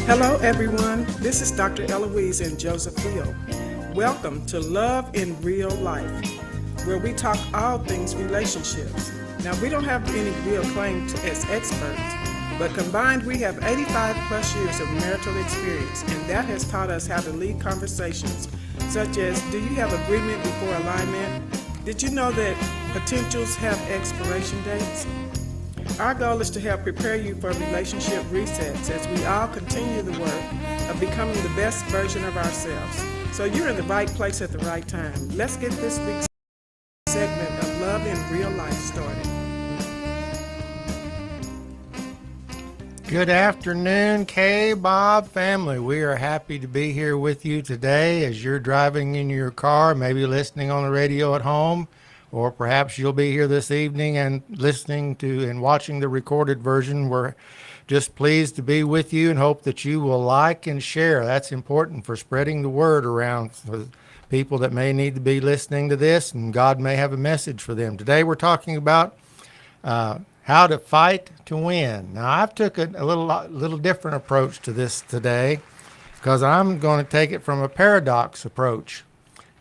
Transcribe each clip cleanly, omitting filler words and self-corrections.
Hello, everyone. This is Dr. Ellouise and Joseph Field. Welcome to Love in Real Life, where we talk all things relationships. Now, we don't have any real claim as experts, but combined we have 85 plus years of marital experience, and that has taught us how to lead conversations, such as, do you have agreement before alignment? Did you know that potentials have expiration dates? Our goal is to help prepare you for relationship resets as we all continue the work of becoming the best version of ourselves. So you're in the right place at the right time. Let's get this week's segment of Love in Real Life started. Good afternoon, K-Bob family. We are happy to be here with you today as you're driving in your car, maybe listening on the radio at home, or perhaps you'll be here this evening and listening to and watching the recorded version. We're just pleased to be with you and hope that you will like and share. That's important for spreading the word around for people that may need to be listening to this, and God may have a message for them. Today we're talking about how to fight to win. Now, I've took a little different approach to this today because I'm going to take it from a paradox approach.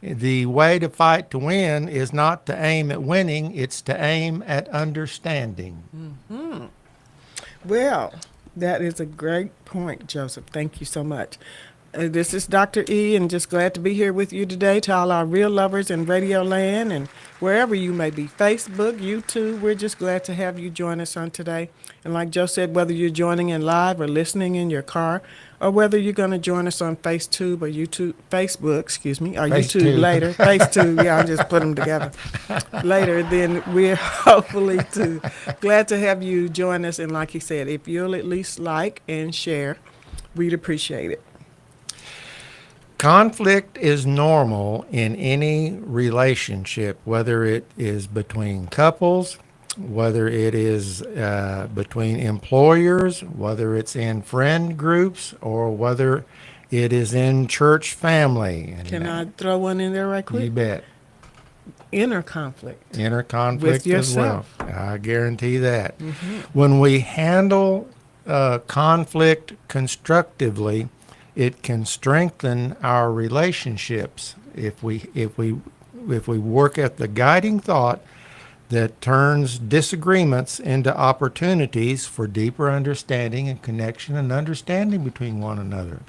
The way to fight to win is not to aim at winning, it's to aim at understanding. Mm-hmm. Well, that is a great point, Joseph. Thank you so much. This is Dr. E, and just glad to be here with you today to all our real lovers in Radio Land and wherever you may be, Facebook, YouTube. We're just glad to have you join us on today. And like Joe said, whether you're joining in live or listening in your car, or whether you're going to join us on Facebook or YouTube later. FaceTube, yeah, I just put them together. Later, then we're hopefully glad to have you join us. And like he said, if you'll at least like and share, we'd appreciate it. Conflict is normal in any relationship, whether it is between couples, whether it is between employers, whether it's in friend groups, or whether it is in church family. And can I throw one in there right quick? You bet. Inner conflict. Inner conflict with yourself. As well. I guarantee that. Mm-hmm. When we handle conflict constructively, it can strengthen our relationships if we work at the guiding thought that turns disagreements into opportunities for deeper understanding and connection and understanding between one another.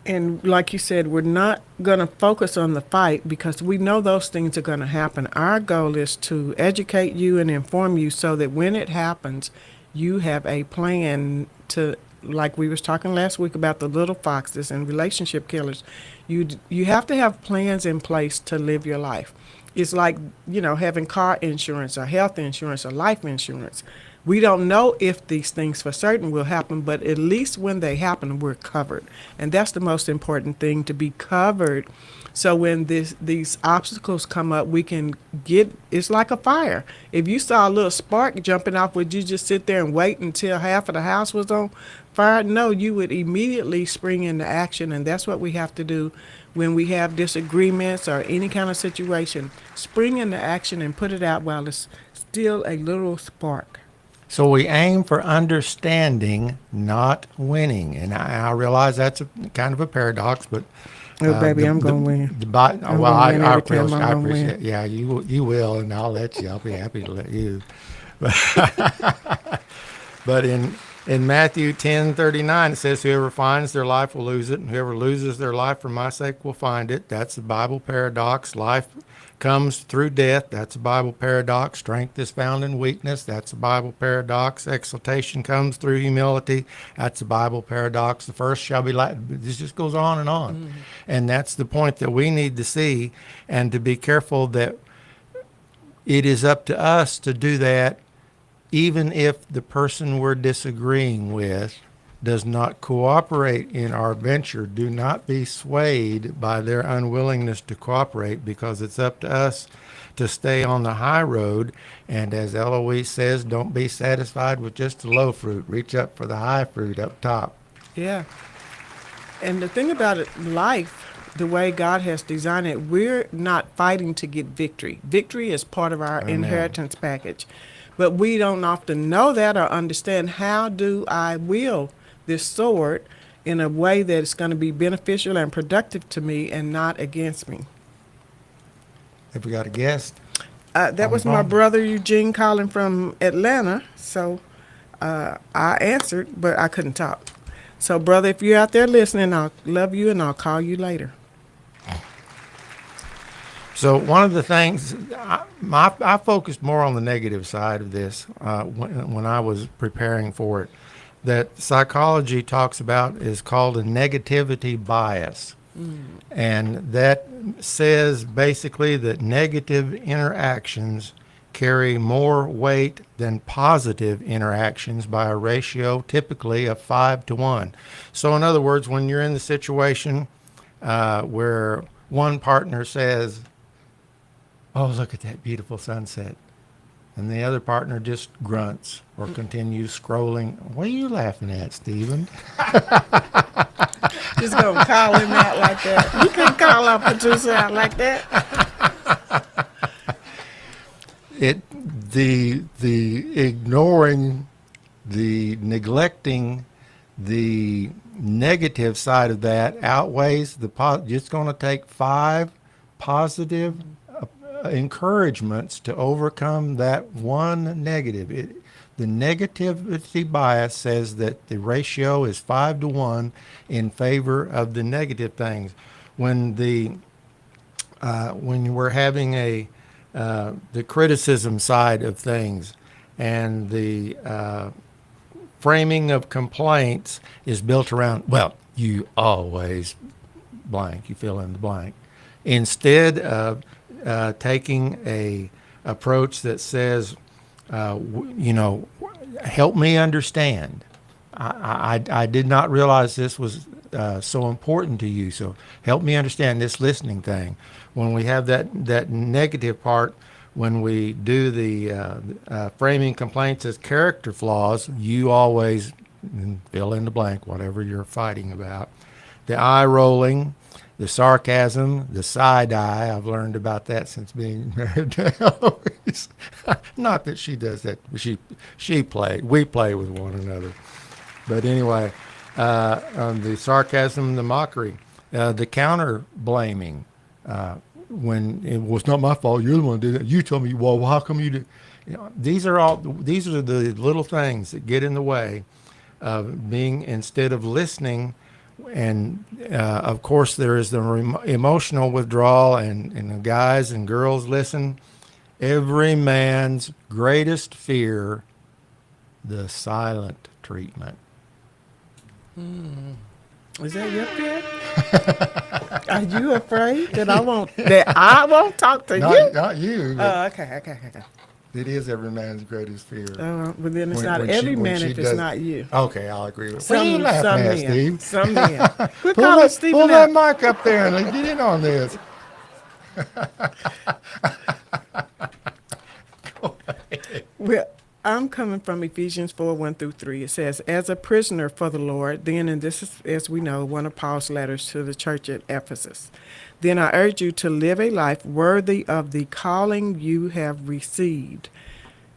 And like you said, we're not going to focus on the fight because we know those things are going to happen. Our goal is to educate you and inform you so that when it happens, you have a plan to, like we was talking last week about the little foxes and relationship killers. You have to have plans in place to live your life. It's like, having car insurance or health insurance or life insurance. We don't know if these things for certain will happen, but at least when they happen, we're covered. And that's the most important thing, to be covered. So when these obstacles come up, we can it's like a fire. If you saw a little spark jumping off, would you just sit there and wait until half of the house was on fire? No, you would immediately spring into action, and that's what we have to do when we have disagreements or any kind of situation. Spring into action and put it out while it's still a little spark. So we aim for understanding, not winning. And I realize that's kind of a paradox, but oh, baby, I'm going to win. I appreciate it. Yeah, you will, and I'll let you. I'll be happy to let you. But in Matthew 10:39, it says, whoever finds their life will lose it, and whoever loses their life for my sake will find it. That's the Bible paradox. Life comes through death. That's a Bible paradox. Strength is found in weakness. That's a Bible paradox. Exaltation comes through humility. That's a Bible paradox. The first shall be this just goes on and on. Mm-hmm. And that's the point that we need to see, and to be careful that it is up to us to do that, even if the person we're disagreeing with does not cooperate in our venture. Do not be swayed by their unwillingness to cooperate, because it's up to us to stay on the high road. And as Ellouise says, don't be satisfied with just the low fruit. Reach up for the high fruit up top. Yeah. And the thing about it, life, the way God has designed it, we're not fighting to get victory. Victory is part of our inheritance package. But we don't often know that or understand, how do I will this sword in a way that is going to be beneficial and productive to me and not against me. Have we got a guest? That was my brother Eugene calling from Atlanta, so I answered, but I couldn't talk. So, brother, if you're out there listening, I'll love you and I'll call you later. So one of the things I focused more on the negative side of this when I was preparing for it, that psychology talks about is called a negativity bias. And that says basically that negative interactions carry more weight than positive interactions by a ratio typically of 5-1. So in other words, when you're in the situation where one partner says, "Oh, look at that beautiful sunset," and the other partner just grunts or continues scrolling, "What are you laughing at, Stephen?" Just gonna call him out like that. You can't call our producer out like that. The ignoring, the neglecting, the negative side of that outweighs the it's going to take 5 positive encouragements to overcome that one negative. The negativity bias says that the ratio is 5-1 in favor of the negative things. When we're having the criticism side of things, and the framing of complaints is built around, well, you always blank, you fill in the blank, instead of taking a approach that says, help me understand. I did not realize this was so important to you. So help me understand this listening thing. When we have that negative part, when we do the framing complaints as character flaws, you always fill in the blank, whatever you're fighting about. The eye rolling, the sarcasm, the side eye. I've learned about that since being married to Ellouise. Not that she does that. We play with one another. But anyway, the sarcasm, the mockery, the counter blaming. When it was not my fault, you're the one who did it. You told me, well, how come you did? These are the little things that get in the way of being, instead of listening. And of course, there is the emotional withdrawal, and the guys and girls listen. Every man's greatest fear, the silent treatment. Is that your fear? Are you afraid that I won't talk to you? Not you. Oh, okay. It is every man's greatest fear. But then it's not every man if it's not you. Okay, I'll agree with Some that, men. Steve. Some men. We're calling Stephen pull out. that mic up there and get in on this. Well, I'm coming from Ephesians 4:1-3. It says, "As a prisoner for the Lord, then," and this is, as we know, one of Paul's letters to the church at Ephesus, "then I urge you to live a life worthy of the calling you have received."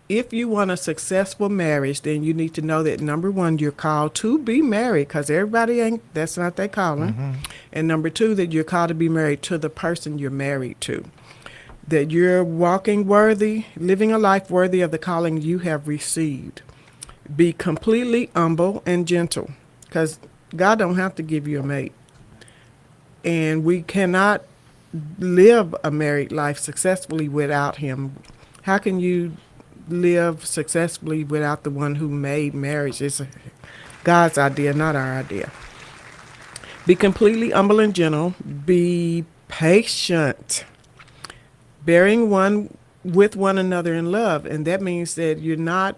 If you want a successful marriage, then you need to know that, number one, you're called to be married, because everybody ain't, that's not their calling. Mm-hmm. And number two, that you're called to be married to the person you're married to. That you're walking worthy, living a life worthy of the calling you have received. Be completely humble and gentle, because God don't have to give you a mate. And we cannot live a married life successfully without him. How can you live successfully without the one who made marriage? It's God's idea, not our idea. Be completely humble and gentle. Be patient, bearing one with one another in love. And that means that you're not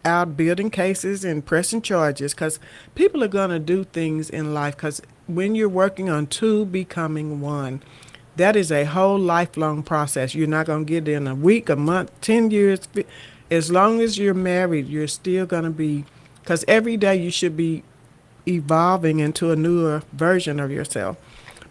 out building cases and pressing charges, because people are going to do things in life, because when you're working on two becoming one, that is a whole lifelong process. You're not going to get it in a week, a month, 10 years. As long as you're married, you're still going to be, because every day you should be evolving into a newer version of yourself.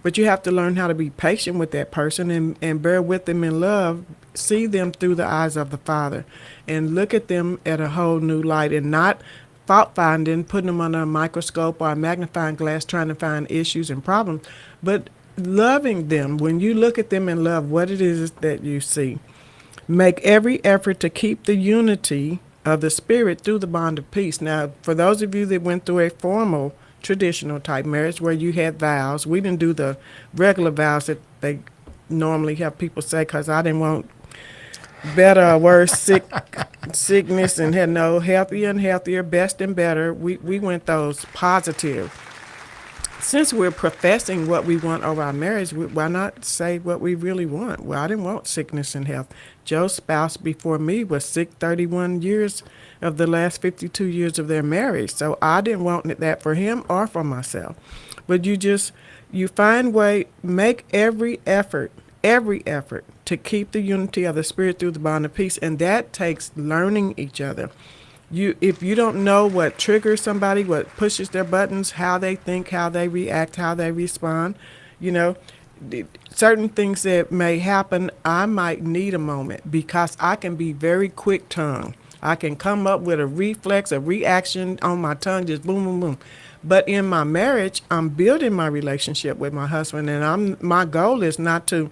But you have to learn how to be patient with that person and bear with them in love, see them through the eyes of the Father, and look at them at a whole new light, and not fault finding, putting them under a microscope or a magnifying glass, trying to find issues and problems, but loving them. When you look at them and love what it is that you see, make every effort to keep the unity of the spirit through the bond of peace. Now, for those of you that went through a formal, traditional type marriage where you had vows, we didn't do the regular vows that they normally have people say, because I didn't want better or worse, sickness, and had no healthier and healthier, best and better. We went those positive. Since we're professing what we want over our marriage, why not say what we really want? Well, I didn't want sickness and health. Joe's spouse before me was sick 31 years of the last 52 years of their marriage. So I didn't want that for him or for myself. But you find way, make every effort to keep the unity of the spirit through the bond of peace. And that takes learning each other. If you don't know what triggers somebody, what pushes their buttons, how they think, how they react, how they respond, certain things that may happen, I might need a moment, because I can be very quick tongue. I can come up with a reflex, a reaction on my tongue, just boom, boom, boom. But in my marriage, I'm building my relationship with my husband, and my goal is not to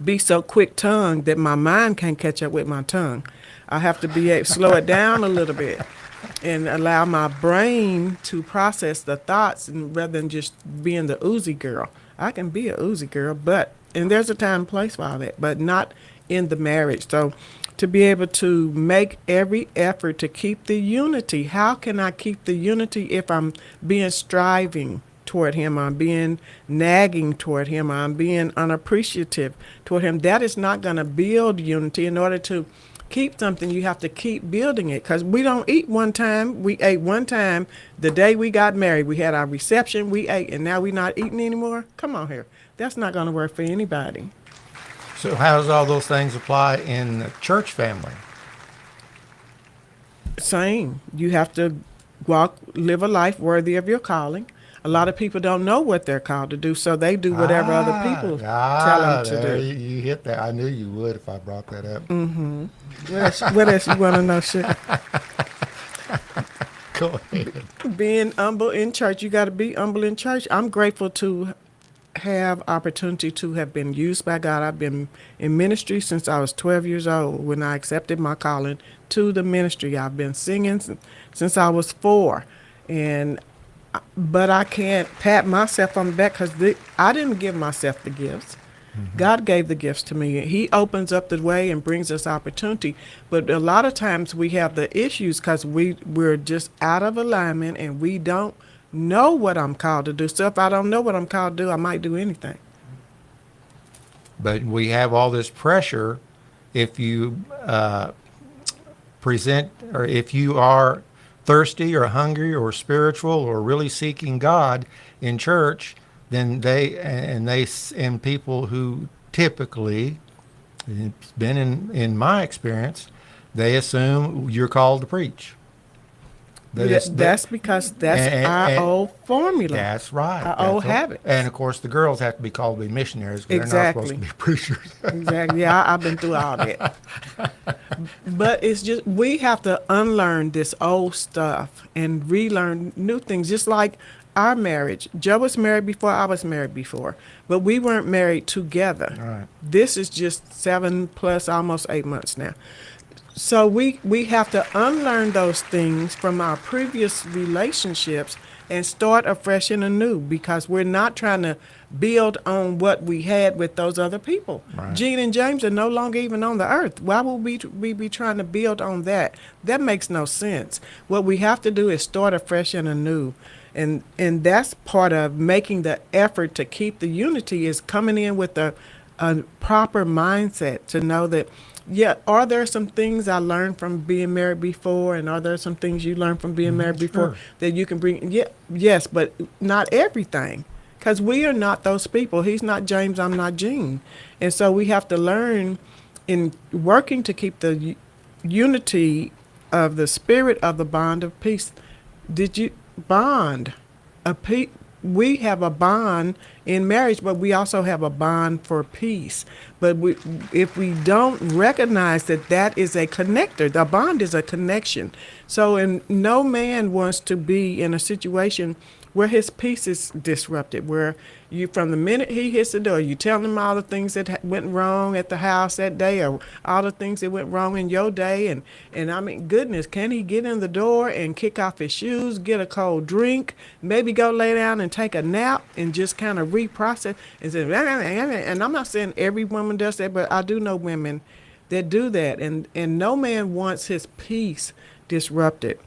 be so quick-tongued that my mind can't catch up with my tongue. I have to be able to slow it down a little bit and allow my brain to process the thoughts, and rather than just being the oozy girl. I can be a oozy girl, and there's a time and place for all that, but not in the marriage. So to be able to make every effort to keep the unity. How can I keep the unity if I'm being striving toward him, I'm being nagging toward him, I'm being unappreciative toward him? That is not going to build unity. In order to keep something, you have to keep building it, because we don't eat one time. We ate one time the day we got married. We had our reception, we ate, and now we're not eating anymore. Come on here. That's not going to work for anybody. So how does all those things apply in the church family? Same. You have to live a life worthy of your calling. A lot of people don't know what they're called to do, so they do whatever other people tell them to there do. You hit that. I knew you would if I brought that up. Mm-hmm. What else you want to know, Sugar? Go ahead. Being humble in church, you got to be humble in church. I'm grateful to have opportunity to have been used by God. I've been in ministry since I was 12 years old when I accepted my calling to the ministry. I've been singing since I was 4, but I can't pat myself on the back, because I didn't give myself the gifts. Mm-hmm. God gave the gifts to me. He opens up the way and brings us opportunity. But a lot of times we have the issues because we're just out of alignment and we don't know what I'm called to do. So if I don't know what I'm called to do, I might do anything. But we have all this pressure. If you present, or if you are thirsty or hungry or spiritual or really seeking God in church, then and people who typically, it's been in my experience, they assume you're called to preach. That's because that's our old formula. That's right. Our old habits. And of course, the girls have to be called to be missionaries because Exactly. they're not supposed to be preachers. Exactly. Yeah, I've been through all that. But it's just, we have to unlearn this old stuff and relearn new things. Just like our marriage. Joe was married before I was married before, but we weren't married together. Right. This is just 7 plus almost 8 months now. So we have to unlearn those things from our previous relationships and start afresh and anew, because we're not trying to build on what we had with those other people. Right. Gene and James are no longer even on the earth. Why would we be trying to build on that? That makes no sense. What we have to do is start afresh and anew. And that's part of making the effort to keep the unity, is coming in with a proper mindset to know that, yeah, are there some things I learned from being married before, and are there some things you learned from being married before that you can bring? Yeah, yes, but not everything, because we are not those people. He's not James, I'm not Gene. And so we have to learn in working to keep the unity of the spirit of the bond of peace. Did you bond? we have a bond in marriage, but we also have a bond for peace. But if we don't recognize that that is a connector, the bond is a connection. So, and no man wants to be in a situation where his peace is disrupted, where you, from the minute he hits the door, you tell him all the things that went wrong at the house that day, or all the things that went wrong in your day, and I mean, goodness, can he get in the door and kick off his shoes, get a cold drink, maybe go lay down and take a nap, and just kind of reprocess and say, and I'm not saying every woman does that, but I do know women that do that, and no man wants his peace disrupted.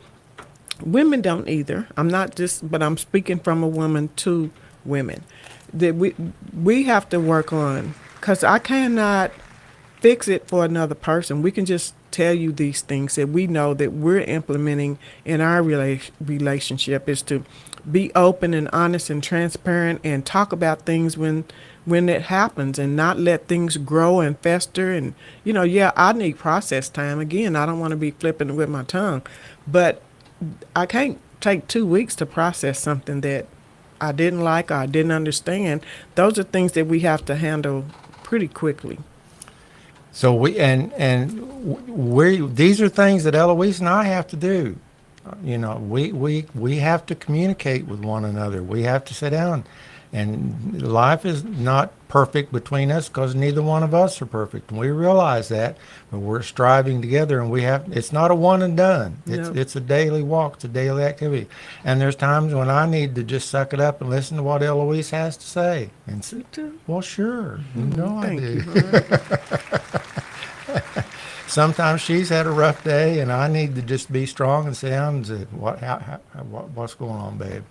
Women don't either. I'm not just, but I'm speaking from a woman to women. That we have to work on, because I cannot fix it for another person. We can just tell you these things that we know that we're implementing in our relationship, is to be open and honest and transparent and talk about things when it happens, and not let things grow and fester. And yeah, I need process time. Again, I don't want to be flipping with my tongue, but I can't take 2 weeks to process something that I didn't like or I didn't understand. Those are things that we have to handle pretty quickly. So these are things that Elouise and I have to do. We have to communicate with one another. We have to sit down, and life is not perfect between us, because neither one of us are perfect. And we realize that, but we're striving together, and it's not a one and done. It's a daily walk. It's a daily activity. And there's times when I need to just suck it up and listen to what Elouise has to say. And say, well, sure. I do. Sometimes she's had a rough day, and I need to just be strong and sit down and say, what's going on, babe?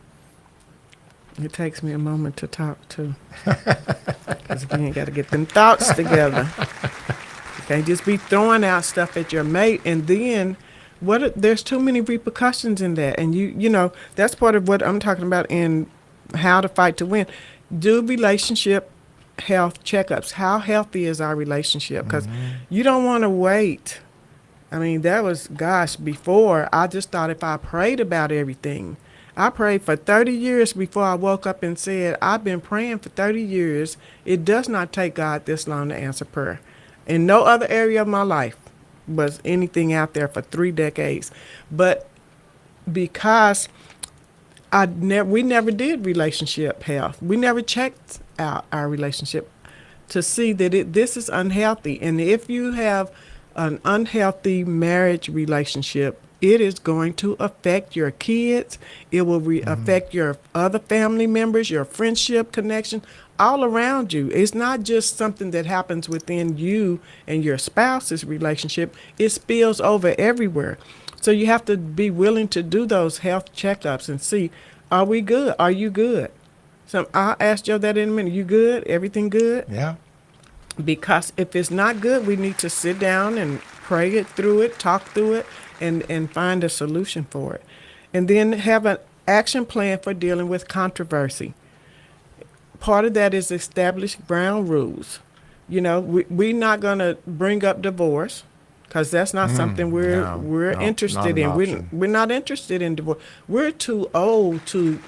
It takes me a moment to talk to, because again, you got to get them thoughts together. You can't just be throwing out stuff at your mate, and then there's too many repercussions in that. And that's part of what I'm talking about in How to Fight to Win. Do relationship health checkups. How healthy is our relationship? Because you don't want to wait. I mean, that was, before, I just thought if I prayed about everything. I prayed for 30 years before I woke up and said, I've been praying for 30 years. It does not take God this long to answer prayer. In no other area of my life was anything out there for 3 decades. But because we never did relationship health. We never checked out our relationship to see that this is unhealthy. And if you have an unhealthy marriage relationship, it is going to affect your kids. It will affect your other family members, your friendship connection, all around you. It's not just something that happens within you and your spouse's relationship. It spills over everywhere. So you have to be willing to do those health checkups and see, are we good? Are you good? So I'll ask Joe that in a minute. You good? Everything good? Yeah. Because if it's not good, we need to sit down and pray it through it, talk through it, and find a solution for it. And then have an action plan for dealing with controversy. Part of that is establish ground rules. We're not going to bring up divorce, because that's not something we're interested in. We're not interested in divorce. We're too old to,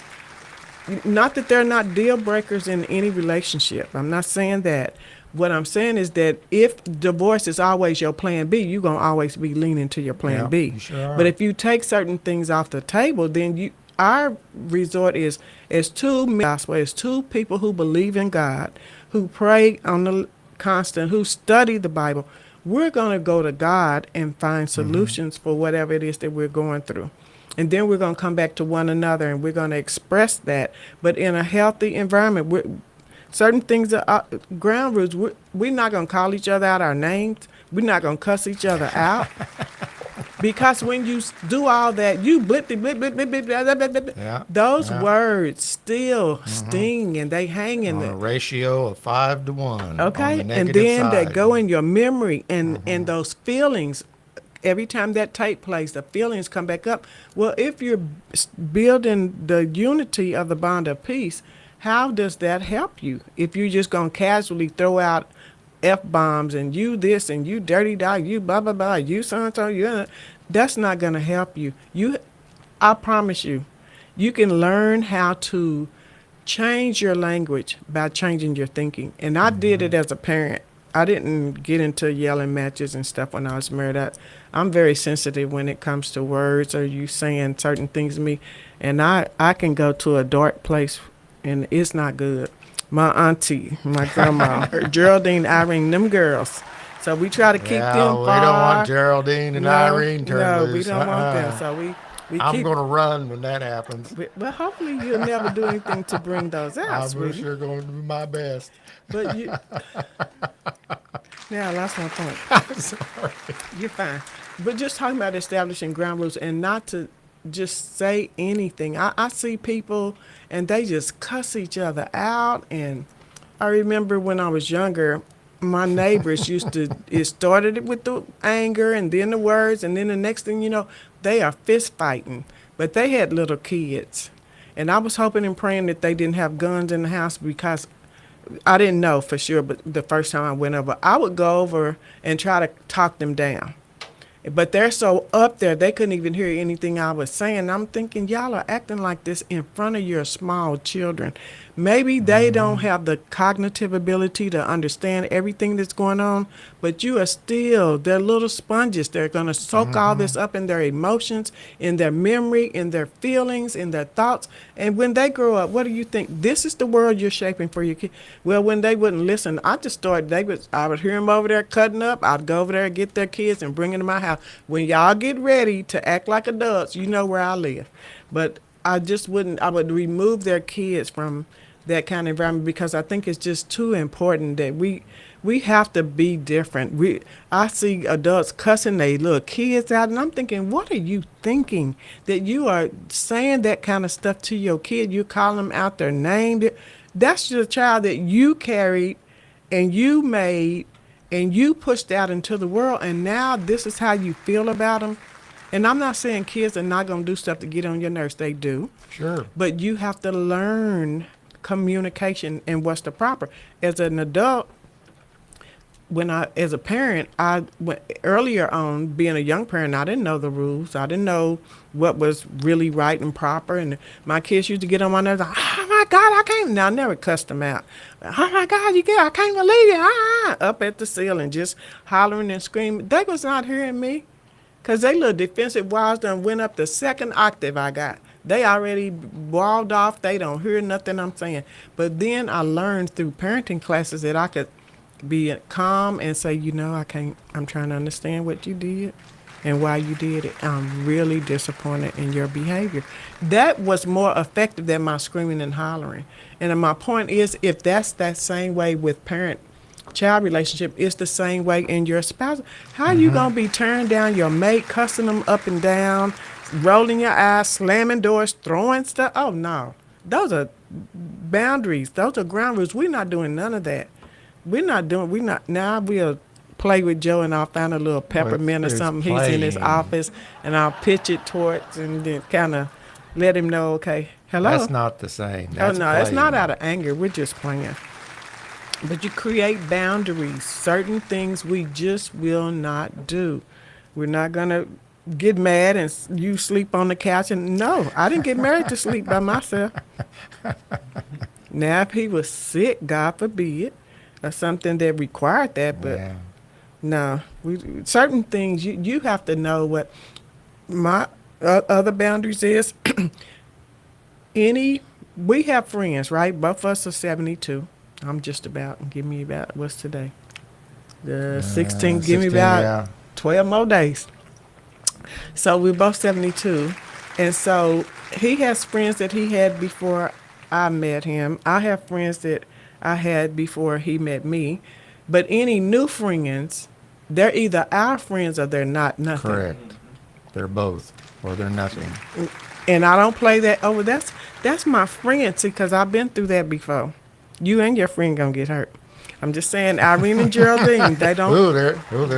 not that they're not deal breakers in any relationship. I'm not saying that. What I'm saying is that if divorce is always your plan B, you're going to always be leaning to your plan B. Sure. But if you take certain things off the table, then our resort is as two people who believe in God, who pray on the constant, who study the Bible. We're going to go to God and find solutions for whatever it is that we're going through. And then we're going to come back to one another, and we're going to express that. But in a healthy environment, certain things are ground rules. We're not going to call each other out our names. We're not going to cuss each other out. Because when you do all that, you blip, blip, blip, blip, blip, blah, blah, blah, blah. Those words still sting, and they hang in a ratio of 5 to 1. Okay, and then they go in your memory, and those feelings. Every time that tape plays, the feelings come back up. Well, if you're building the unity of the bond of peace, how does that help you? If you're just going to casually throw out F-bombs and you this and you dirty dog, you blah, blah, blah, you so-and-so, that's not going to help you. I promise you, you can learn how to change your language by changing your thinking. And I did it as a parent. I didn't get into yelling matches and stuff when I was married. I'm very sensitive when it comes to words or you saying certain things to me. And I can go to a dark place and it's not good. My auntie, my grandma, Geraldine, Irene, them girls. So we try to keep Yeah, them we far. don't want Geraldine and Irene turned No, loose. we don't want them. So we I'm keep. going to run when that happens. Well, hopefully you'll never do anything to bring those out, I'm sweetie. sure going to do my best. But you. Now, that's my point. I'm sorry. You're fine. But just talking about establishing ground rules and not to just say anything. I see people and they just cuss each other out. And I remember when I was younger, my neighbors used to, it started with the anger and then the words. And then the next thing you know, they are fist fighting. But they had little kids. And I was hoping and praying that they didn't have guns in the house because I didn't know for sure, but the first time I went over, I would go over and try to talk them down. But they're so up there, they couldn't even hear anything I was saying. I'm thinking, y'all are acting like this in front of your small children. Maybe they don't have the cognitive ability to understand everything that's going on, but you are still, they're little sponges. They're going to soak all this up in their emotions, in their memory, in their feelings, in their thoughts. And when they grow up, what do you think? This is the world you're shaping for your kids. Well, when they wouldn't listen, I just started, I would hear them over there cutting up. I'd go over there and get their kids and bring them to my house. When y'all get ready to act like adults, you know where I live. But I would remove their kids from that kind of environment because I think it's just too important that we have to be different. I see adults cussing their little kids out, and I'm thinking, what are you thinking that you are saying that kind of stuff to your kid? You call them out their name. That's your child that you carried and you made and you pushed out into the world, and now this is how you feel about them. And I'm not saying kids are not going to do stuff to get on your nerves. They do. Sure. But you have to learn communication and what's the proper. As an adult, as a parent, earlier on, being a young parent, I didn't know the rules. I didn't know what was really right and proper. And my kids used to get on my nerves. Like, oh my God, I can't. Now I never cussed them out. Oh my God, I can't believe it. Up at the ceiling, just hollering and screaming. They was not hearing me. Because they little defensive walls done went up the second octave I got. They already walled off. They don't hear nothing I'm saying. But then I learned through parenting classes that I could be calm and say, I'm trying to understand what you did and why you did it. I'm really disappointed in your behavior. That was more effective than my screaming and hollering. And my point is, if that's that same way with parent-child relationship, it's the same way in your spouse. How you going to be tearing down your mate, cussing them up and down, rolling your eyes, slamming doors, throwing stuff? Oh, no. Those are boundaries. Those are ground rules. We're not doing none of that. Now we'll play with Joe and I'll find a little peppermint or something. He's in his office and I'll pitch it towards and then kind of let him know, okay, hello. That's not the same. That's it's not playing. out of anger. We're just playing. But you create boundaries. Certain things we just will not do. We're not going to get mad and you sleep on the couch. And no, I didn't get married to sleep by myself. Now, if he was sick, God forbid, or something that required that, but no, certain things you have to know what my other boundaries is. We have friends, right? Both of us are 72. I'm just about, give me about, what's today? The 16th, give me about 12 more days. So we're both 72. And so he has friends that he had before I met him. I have friends that I had before he met me. But any new friends, they're either our friends or they're not nothing. Correct. They're both, or they're nothing. And I don't play that, that's my friend, see, because I've been through that before. You and your friend gonna get hurt. I'm just saying, Irene and Geraldine, they don't. There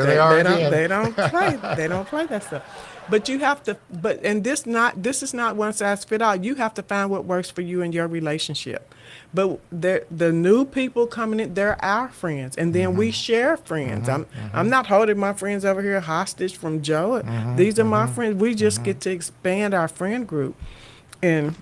they are again. They don't play that stuff. But you have to. This is not one size fit all. You have to find what works for you in your relationship. But the new people coming in, they're our friends, and then we share friends. I'm not holding my friends over here hostage from Joe. These are my friends. We just get to expand our friend group, and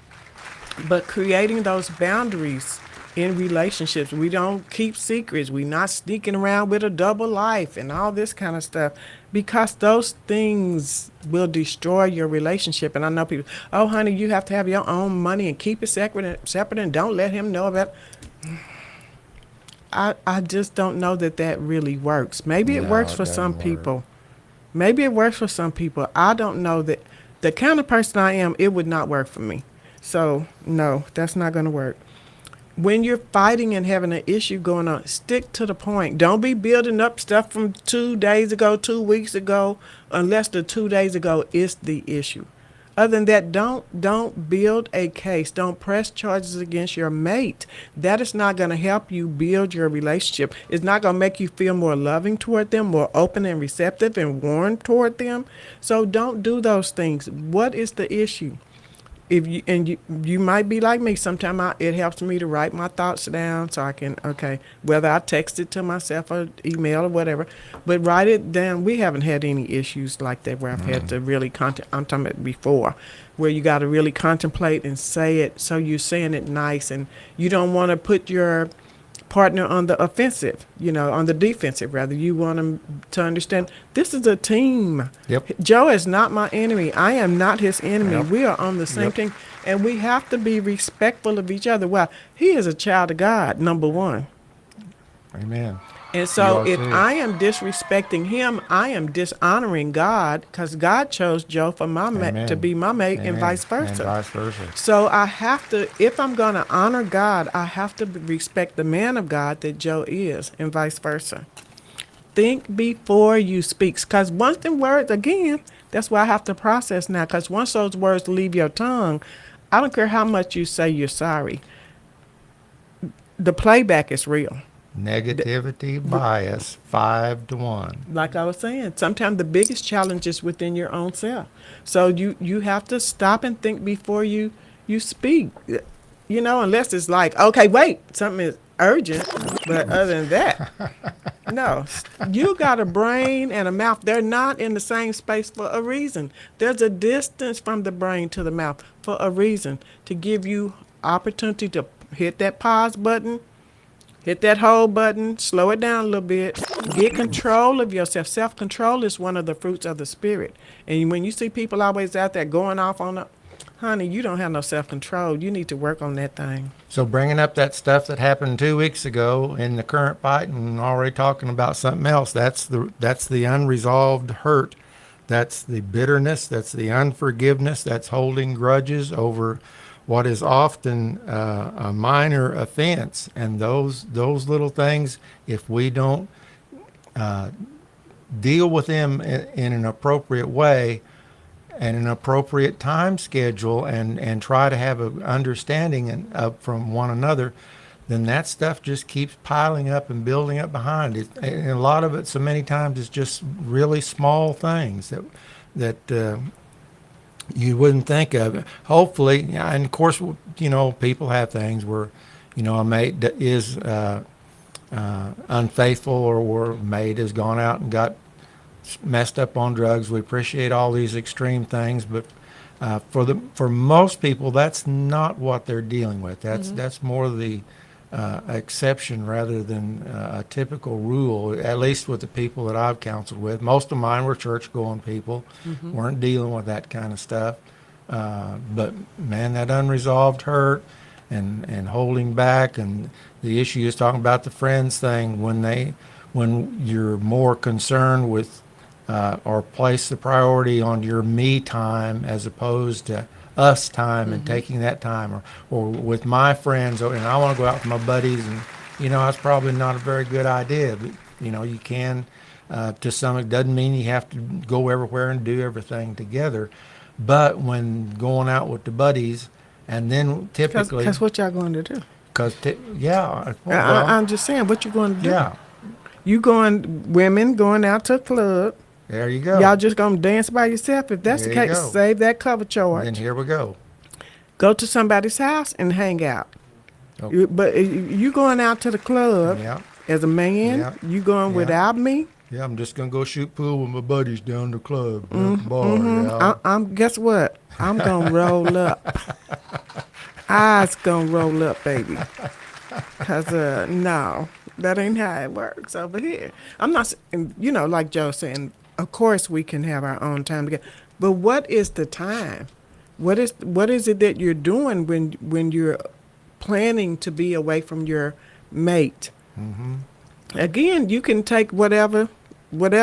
But creating those boundaries in relationships, we don't keep secrets. We're not sneaking around with a double life and all this kind of stuff, because those things will destroy your relationship. And I know people, oh, honey, you have to have your own money and keep it separate and don't let him know about. I just don't know that that really works. Maybe it No, works it for some doesn't work. people. Maybe it works for some people. I don't know that the kind of person I am, it would not work for me. So, no, that's not going to work. When you're fighting and having an issue going on, stick to the point. Don't be building up stuff from 2 days ago, 2 weeks ago, unless the 2 days ago is the issue. Other than that, don't build a case. Don't press charges against your mate. That is not going to help you build your relationship. It's not going to make you feel more loving toward them, more open and receptive and warm toward them. So don't do those things. What is the issue? If you might be like me. Sometimes it helps me to write my thoughts down so I can, okay, whether I text it to myself or email or whatever, but write it down. We haven't had any issues like that where I've had to really I'm talking about before, where you got to really contemplate and say it, so you're saying it nice, and you don't want to put your partner on the offensive, on the defensive rather. You want them to understand this is a team. Yep. Joe is not my enemy. I am not his enemy. Yep. We are on the same Yep. team, and we have to be respectful of each other. Well, he is a child of God, number one. Amen. And so You are if too. I am disrespecting him, I am dishonoring God, because God chose Joe for my Amen. to be my mate, and Amen. vice versa. And vice versa. So I have to, if I'm going to honor God, I have to respect the man of God that Joe is, and vice versa. Think before you speak, because once them words, again, that's why I have to process now, because once those words leave your tongue, I don't care how much you say you're sorry. The playback is real. Negativity bias 5-1. Like I was saying, sometimes the biggest challenge is within your own self. So you have to stop and think before you speak. Unless it's like, okay, wait, something is urgent. But other than that, no. You got a brain and a mouth. They're not in the same space for a reason. There's a distance from the brain to the mouth for a reason, to give you opportunity to hit that pause button. Hit that hold button, slow it down a little bit, get control of yourself. Self-control is one of the fruits of the spirit. And when you see people always out there going off on honey, you don't have no self-control. You need to work on that thing. So bringing up that stuff that happened 2 weeks ago in the current fight and already talking about something else, that's the unresolved hurt. That's the bitterness. That's the unforgiveness. That's holding grudges over what is often a minor offense. And those little things, if we don't deal with them in an appropriate way and an appropriate time schedule, and try to have an understanding from one another, then that stuff just keeps piling up and building up behind it. And a lot of it, so many times, is just really small things that you wouldn't think of. Hopefully, and of course, people have things where, a mate is unfaithful, or mate has gone out and got messed up on drugs. We appreciate all these extreme things, but for most people, that's not what they're dealing with. That's more the exception rather than a typical rule, at least with the people that I've counseled with. Most of mine were church-going people, weren't dealing with that kind of stuff. But man, that unresolved hurt and holding back, and the issue is talking about the friends thing, when you're more concerned with or place the priority on your me time as opposed to us time, and taking that time, or with my friends, and I want to go out with my buddies, and that's probably not a very good idea, but you can to some. It doesn't mean you have to go everywhere and do everything together, but when going out with the buddies, and then typically, That's what y'all going to do. Well, I'm just saying, what you going to do? yeah, Women going out to a club. there you go. Y'all just going to dance by yourself? If that's There the you case, go. save that cover charge. Then here we go. Go to somebody's house and hang out. Okay. But you going out to the club Yeah. as a man, Yeah. you going Yeah. without me? Yeah, I'm just gonna go shoot pool with my buddies down the club, down the bar. Yeah. I'm guess what? I'm gonna roll up. eyes gonna roll up, baby. Cause no, that ain't how it works over here. I'm not, like Joe saying, of course we can have our own time together, but what is the time? What is it that you're doing when you're planning to be away from your mate? Mm-hmm. Again, you can take whatever, but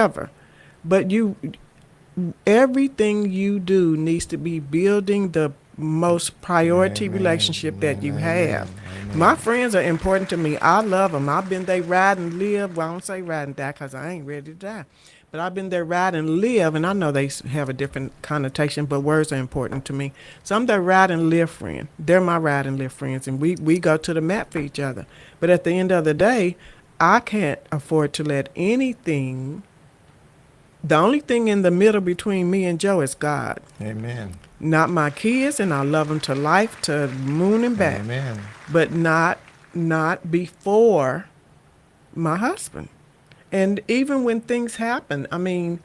everything you do needs to be building the most priority Amen. relationship that you Amen. have. Amen. My friends are important to me. I love them. I've been there ride and live. Well, I don't say ride and die because I ain't ready to die. But I've been there ride and live, and I know they have a different connotation, but words are important to me. So I'm their ride and live friend. They're my ride and live friends, and we go to the mat for each other. But at the end of the day, I can't afford to let anything. The only thing in the middle between me and Joe is God. Amen. Not my kids, and I love them to life, to moon and back. Amen. But not before my husband. And even when things happen, I mean,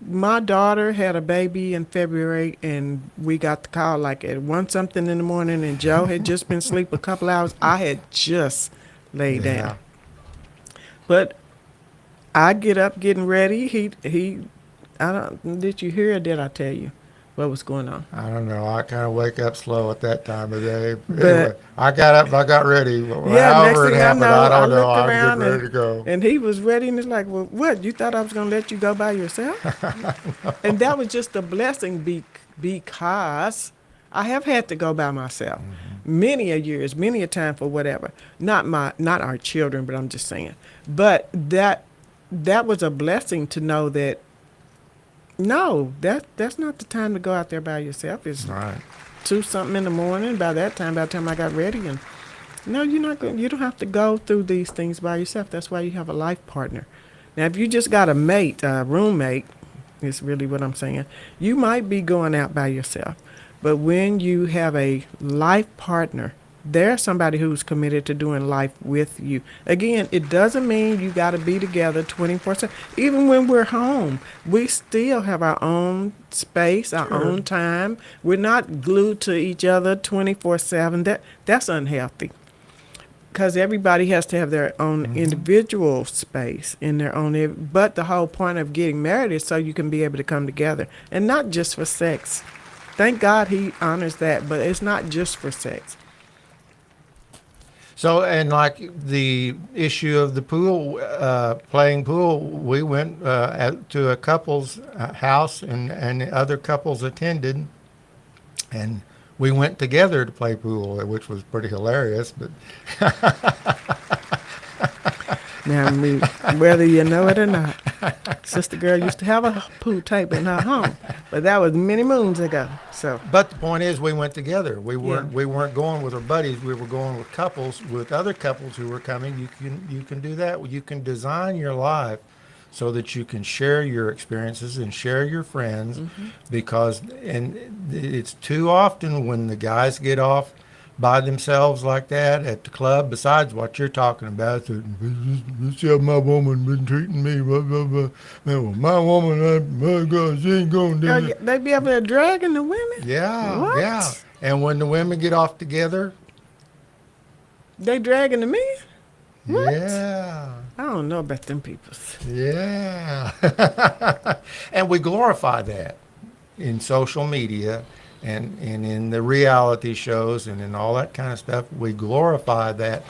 my daughter had a baby in February, and we got the call like at 1 something in the morning, and Joe had just been asleep a couple hours. I had just laid down. But I get up getting ready. Did you hear or did I tell you what was going on? I don't know. I kind of wake up slow at that time of day. But Anyway, I got up. I got ready. yeah, next However it thing I happened, know, I I don't know. looked I was around getting ready to go. and he was ready, and it's like, well, what? You thought I was going to let you go by yourself? And that was just a blessing because I have had to go by myself many a years, many a time for whatever. Not our children, but I'm just saying. But that was a blessing to know that. No, that's not the time to go out there by yourself. It's Right. 2 something in the morning. By the time I got ready, and no, you're not going. You don't have to go through these things by yourself. That's why you have a life partner. Now, if you just got a mate, a roommate, is really what I'm saying. You might be going out by yourself, but when you have a life partner, there's somebody who's committed to doing life with you. Again, it doesn't mean you got to be together 24/7. Even when we're home, we still have our own space, our own time. We're not glued to each other 24/7. That's unhealthy. Because everybody has to have their own individual space in their own. But the whole point of getting married is so you can be able to come together, and not just for sex. Thank God he honors that, but it's not just for sex. So, and like the issue of the pool, playing pool, we went to a couple's house, and other couples attended, and we went together to play pool, which was pretty hilarious. But Now, whether you know it or not, Sister Girl used to have a pool tape in her home, but that was many moons ago. So, but the point is, we went together. We weren't going with our buddies. We were going with couples, with other couples who were coming. You can do that. You can design your life so that you can share your experiences and share your friends, because it's too often when the guys get off by themselves like that at the club, besides what you're talking about, this how my woman been treating me, blah, blah, blah. Man, well, my woman, my God, she ain't going to do it. they be up there dragging the women? Yeah, What? yeah. And when the women get off together, They dragging the men? What? yeah, I don't know about them peoples. yeah. And we glorify that in social media and in the reality shows and in all that kind of stuff. We glorify that.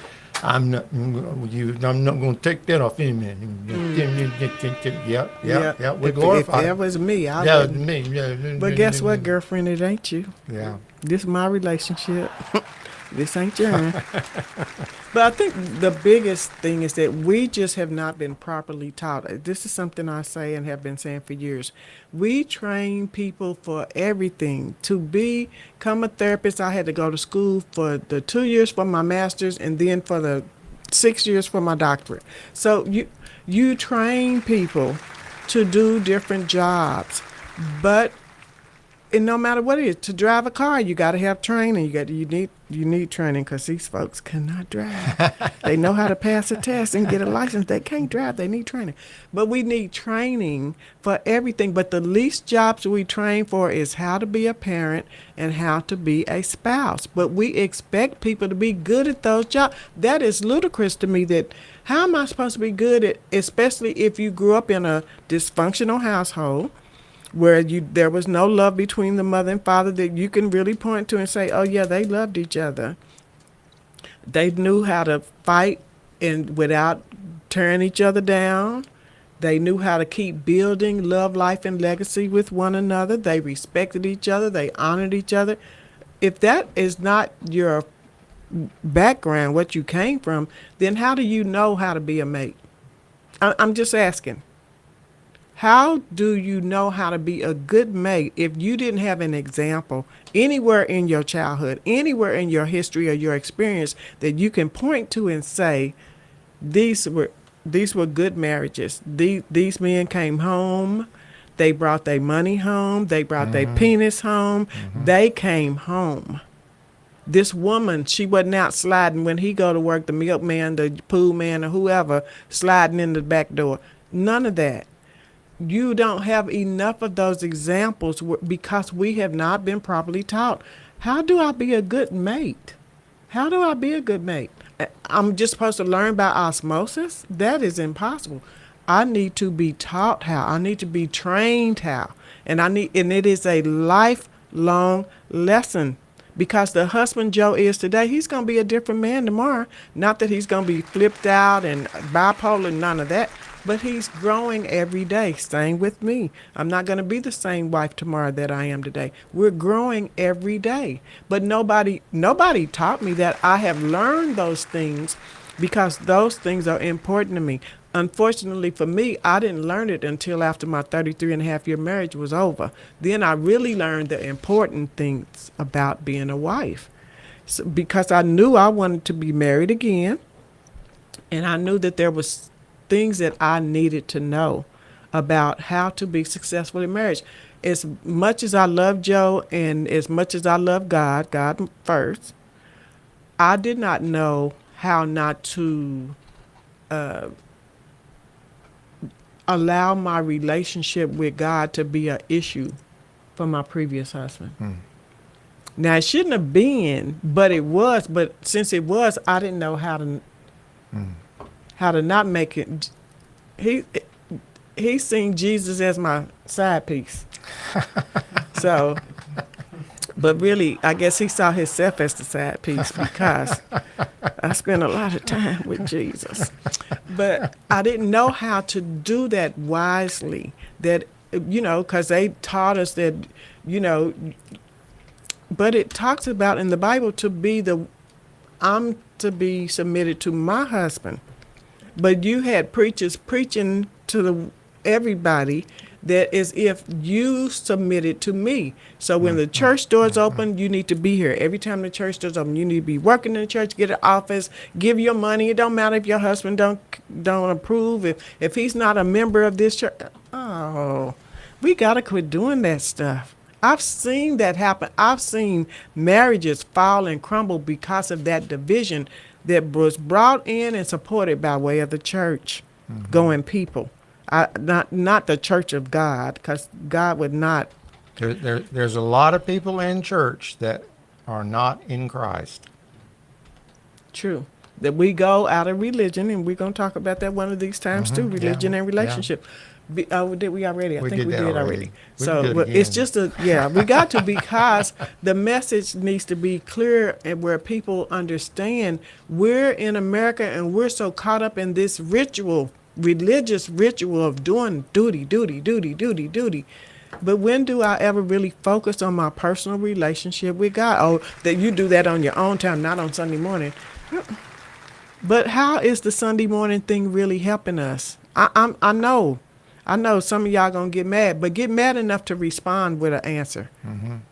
I'm not going to take that off him. Yeah. We glorify If that it. was me, I Yeah, wouldn't. me. Yeah. But guess what, girlfriend? It ain't you. Yeah. This is my relationship. This ain't yours. But I think the biggest thing is that we just have not been properly taught. This is something I say and have been saying for years. We train people for everything. To become a therapist, I had to go to school for the 2 years for my master's and then for the 6 years for my doctorate. So you train people to do different jobs, but And no matter what it is, to drive a car, you got to have training. You need training because these folks cannot drive. They know how to pass a test and get a license. They can't drive. They need training. But we need training for everything. But the least jobs we train for is how to be a parent and how to be a spouse. But we expect people to be good at those jobs. That is ludicrous to me. That how am I supposed to be good at, especially if you grew up in a dysfunctional household, where there was no love between the mother and father that you can really point to and say, oh yeah, they loved each other. They knew how to fight and without tearing each other down. They knew how to keep building love, life, and legacy with one another. They respected each other. They honored each other. If that is not your background, what you came from, then how do you know how to be a mate? I'm just asking. How do you know how to be a good mate if you didn't have an example anywhere in your childhood, anywhere in your history or your experience that you can point to and say, these were good marriages. These men came home. They brought their money home. They brought their penis home. They came home. This woman, she wasn't out sliding when he go to work, the milkman, the pool man, or whoever, sliding in the back door. None of that. You don't have enough of those examples because we have not been properly taught. How do I be a good mate? How do I be a good mate? I'm just supposed to learn by osmosis? That is impossible. I need to be taught how. I need to be trained how. And it is a lifelong lesson. Because the husband Joe is today, he's going to be a different man tomorrow. Not that he's going to be flipped out and bipolar, none of that. But he's growing every day. Same with me. I'm not going to be the same wife tomorrow that I am today. We're growing every day. But nobody taught me that. I have learned those things because those things are important to me. Unfortunately for me, I didn't learn it until after my 33-and-a-half-year marriage was over. Then I really learned the important things about being a wife. So, because I knew I wanted to be married again, and I knew that there was things that I needed to know about how to be successful in marriage. As much as I love Joe and as much as I love God first, I did not know how not to allow my relationship with God to be an issue for my previous husband. Now, it shouldn't have been, but it was. But since it was, I didn't know how to not make it. He seen Jesus as my side piece. So, but really, I guess he saw himself as the side piece because I spent a lot of time with Jesus. But I didn't know how to do that wisely. That, because they taught us that, but it talks about in the Bible I'm to be submitted to my husband. But you had preachers preaching to everybody that as if you submitted to me. So when the church doors open, you need to be here. Every time the church doors open, you need to be working in the church, get an office, give your money. It don't matter if your husband don't approve. If he's not a member of this church, we got to quit doing that stuff. I've seen that happen. I've seen marriages fall and crumble because of that division that was brought in and supported by way of the church going people. Not the church of God, because God would not. There's a lot of people in church that are not in Christ. True. That we go out of religion, and we're going to talk about that one of these times too, religion and relationship. Did we already? I think we did already. So it's just we got to, because the message needs to be clear and where people understand we're in America and we're so caught up in this religious ritual of doing duty. But when do I ever really focus on my personal relationship with God? Oh, that you do that on your own time, not on Sunday morning. But how is the Sunday morning thing really helping us? I know some of y'all gonna get mad, but get mad enough to respond with an answer.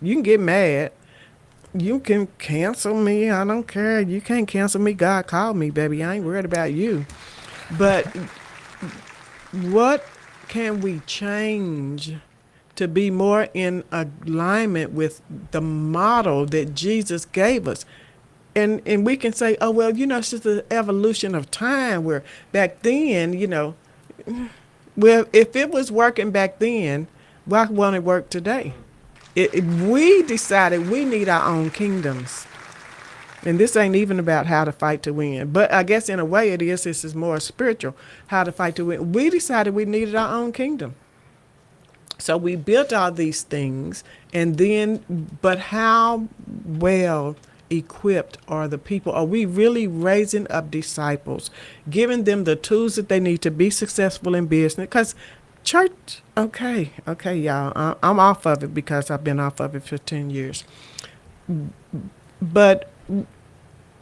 You can get mad. You can cancel me. I don't care. You can't cancel me. God called me, baby. I ain't worried about you. But what can we change to be more in alignment with the model that Jesus gave us. And we can say, oh, well, it's just the evolution of time where back then, well, if it was working back then, why won't it work today? We decided we need our own kingdoms. And this ain't even about how to fight to win. But I guess in a way it is. This is more spiritual, how to fight to win. We decided we needed our own kingdom. So we built all these things. And then, but how well equipped are the people? Are we really raising up disciples, giving them the tools that they need to be successful in business? Because church, okay, y'all, I'm off of it because I've been off of it for 10 years. But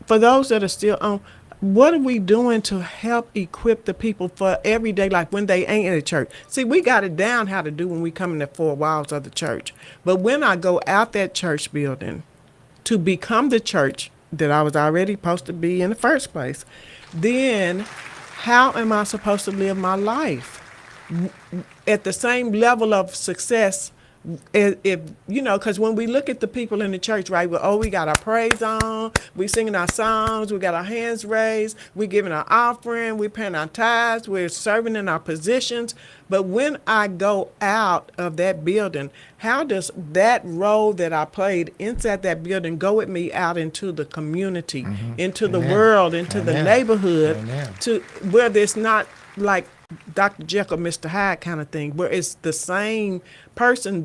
for those that are still on, what are we doing to help equip the people for everyday life when they ain't in the church? See, we got it down how to do when we come in the four walls of the church. But when I go out that church building to become the church that I was already supposed to be in the first place, then how am I supposed to live my life at the same level of success? If because when we look at the people in the church, right, we got our praise on, we singing our songs, we got our hands raised, we giving our offering, we paying our tithes, we're serving in our positions. But when I go out of that building, how does that role that I played inside that building go with me out into the community, into the world, into the neighborhood, to where there's not like Dr. Jekyll, Mr. Hyde kind of thing, where it's the same person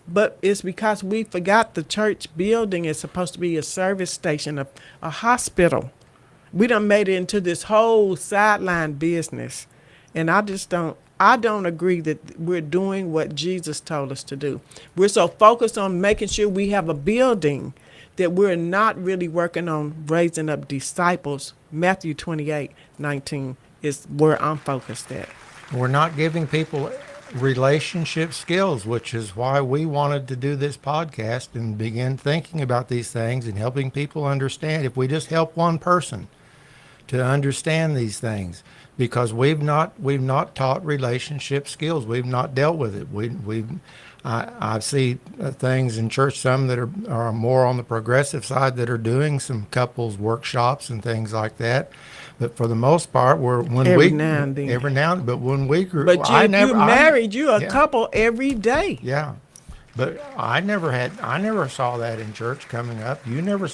but it's because we forgot the church building is supposed to be a service station, a hospital. We done made it into this whole sideline business. And I don't agree that we're doing what Jesus told us to do. We're so focused on making sure we have a building that we're not really working on raising up disciples. Matthew 28:19 is where I'm focused at. We're not giving people relationship skills, which is why we wanted to do this podcast and begin thinking about these things and helping people understand. If we just help one person to understand these things, because we've not taught relationship skills, we've not dealt with it. I see things in church, some that are more on the progressive side, that are doing some couples workshops and things like that. But for the most part, every now and then. But when we grew, but you married, you're a couple every day. Yeah, but I never saw that in church coming up. We never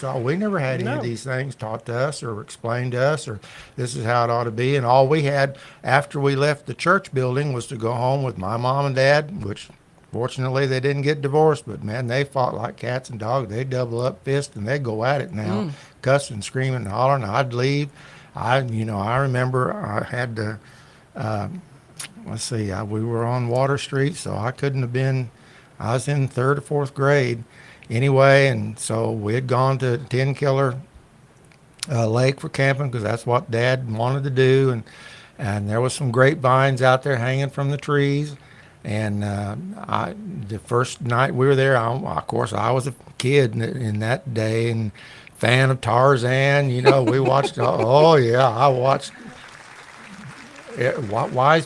had any of these things taught to us or explained to us, or this is how it ought to be. And all we had after we left the church building was to go home with my mom and dad, which fortunately they didn't get divorced, but man, they fought like cats and dogs. They'd double up fist and they'd go at it now, cussing, screaming, and hollering. I'd leave. I remember I had to, we were on Water Street, so I couldn't have been, I was in 3rd or 4th grade anyway, and so we had gone to Ten Killer Lake for camping because that's what Dad wanted to do, and there was some grapevines out there hanging from the trees, and the first night we were there, of course, I was a kid in that day, and fan of Tarzan, we watched. I watched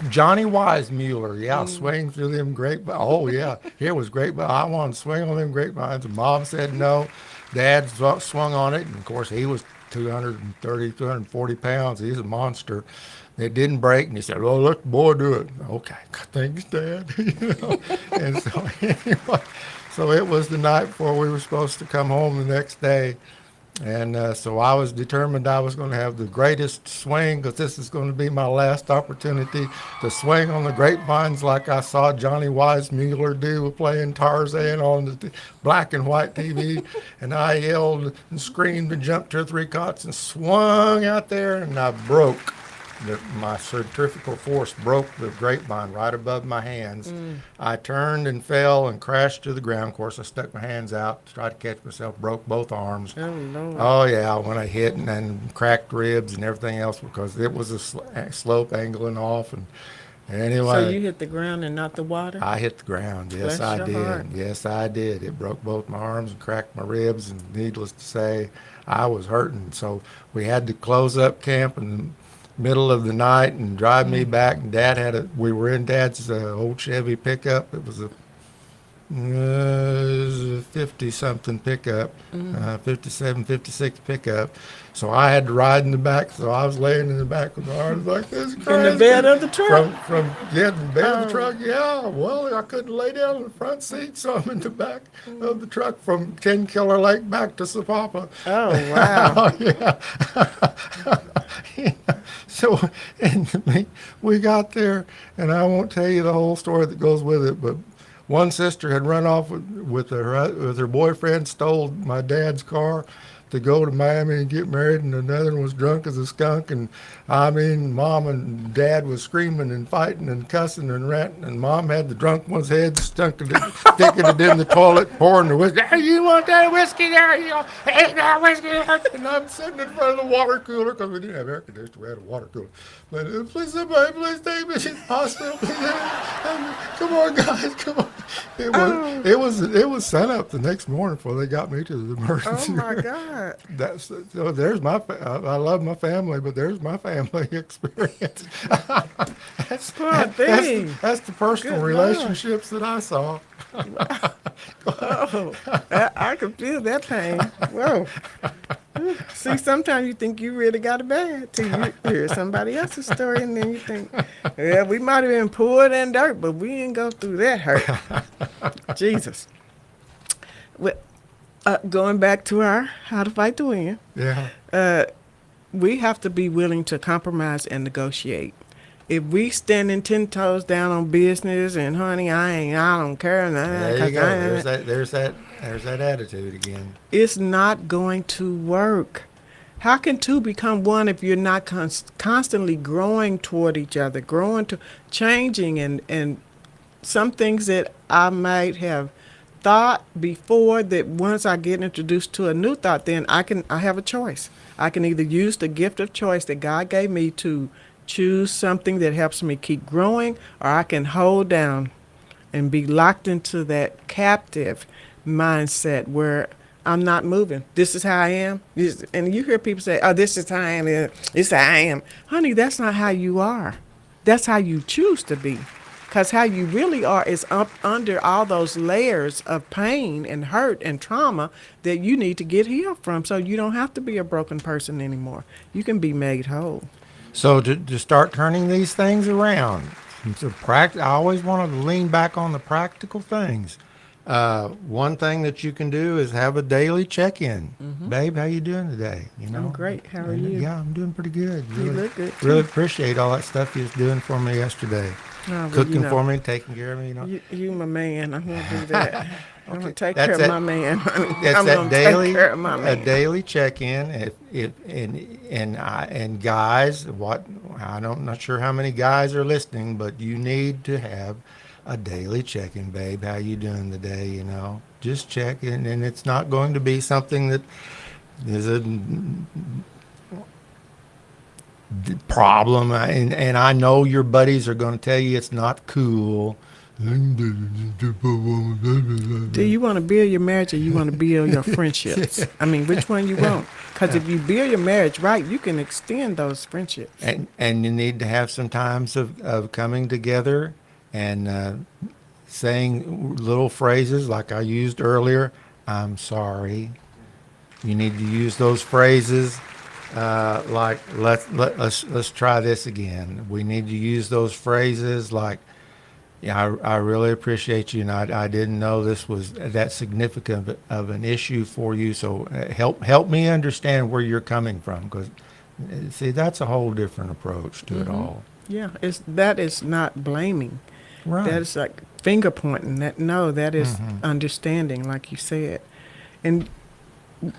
Johnny Weissmuller, swing through them grapevines. Oh yeah, it was great, but I wanted to swing on them grapevines, and Mom said no. Dad swung on it, and of course he was 240 pounds. He's a monster. It didn't break, and he said, "Oh, let the boy do it." Okay, thanks, Dad. And so anyway, so it was the night before we were supposed to come home the next day. And so I was determined I was going to have the greatest swing, because this is going to be my last opportunity to swing on the grapevines like I saw Johnny Weissmuller do playing Tarzan on the black and white TV. And I yelled and screamed and jumped 2 or 3 cots and swung out there, and I broke. My centrifugal force broke the grapevine right above my hands. I turned and fell and crashed to the ground. Of course, I stuck my hands out to try to catch myself, broke both arms. Oh, Lord. Oh, yeah, when I hit and then cracked ribs and everything else, because it was a slope angling off. And anyway. So you hit the ground and not the water? I hit the ground. Yes, I did. Heart. Yes, I did. It broke both my arms and cracked my ribs. And needless to say, I was hurting. So we had to close up camp and middle of the night and drive me back. And we were in Dad's old Chevy pickup. It was a 50-something pickup, 57, 56 pickup. So I had to ride in the back. So I was laying in the back with my arms like this, In the bed of the truck. The bed of the Oh. truck. Yeah, well, I couldn't lay down in the front seat, so I'm in the back of the truck from 10 Killer Lake back to Sapapa. Oh, wow. Yeah. So, and we got there, and I won't tell you the whole story that goes with it, but one sister had run off with her boyfriend, stole my dad's car to go to Miami and get married, and another one was drunk as a skunk. And I mean, mom and dad was screaming and fighting and cussing and ranting, and mom had the drunk one's head sticking it in the toilet, pouring the whiskey. Hey, you want that whiskey there? You know, hey, that whiskey there. And I'm sitting in front of the water cooler because we didn't have air conditioning. We had a water cooler. But please, somebody, please take me to the hospital. Come on, guys, come on. It was sun up the next morning before they got me to the Oh, emergency my room. God. So there's I love my family, but there's my family experience. Poor thing. That's the personal Good Lord. relationships that I saw. Oh, I can feel that pain. Whoa. See, sometimes you think you really got it bad till you hear somebody else's story, and then you think, yeah, we might have been poor than dirt, but we didn't go through that hurt. Jesus. Well, going back to our How to Fight to Win, Yeah. we have to be willing to compromise and negotiate. If we standing 10 toes down on business and honey, I don't care. There you go. There's that attitude again. It's not going to work. How can two become one if you're not constantly growing toward each other, growing to changing and some things that I might have thought before that once I get introduced to a new thought, then I have a choice. I can either use the gift of choice that God gave me to choose something that helps me keep growing, or I can hold down and be locked into that captive mindset where I'm not moving. This is how I am. And you hear people say, oh, this is how I am. This is how I am. Honey, that's not how you are. That's how you choose to be. Because how you really are is up under all those layers of pain and hurt and trauma that you need to get healed from, so you don't have to be a broken person anymore. You can be made whole. So to start turning these things around, I always want to lean back on the practical things. One thing that you can do is have a daily check-in. Babe, how you doing today? You know, I'm great. How are you? Yeah, I'm doing pretty good. You look good, too. Really appreciate all that stuff you was doing for me yesterday. Oh, well, Cooking for me, taking care of me. You know, You my man. I'm gonna do that. I'm gonna take That's care of it. my man. That's I'm that gonna daily, take care of my a man. daily check-in. And guys, I'm not sure how many guys are listening, but you need to have a daily check-in, babe. How you doing today? You know, just check in, and it's not going to be something that is a problem. And I know your buddies are going to tell you it's not cool. Do you want to build your marriage or you want to build your friendships? I mean, which one you want? Because if you build your marriage right, you can extend those friendships. And you need to have some times of coming together and saying little phrases like I used earlier. I'm sorry. You need to use those phrases like let's try this again. We need to use those phrases like, yeah, I really appreciate you, and I didn't know this was that significant of an issue for you. So help me understand where you're coming from, because see, that's a whole different approach to it all. Yeah, that is not blaming. Right. That is like finger pointing. That is understanding, like you said. And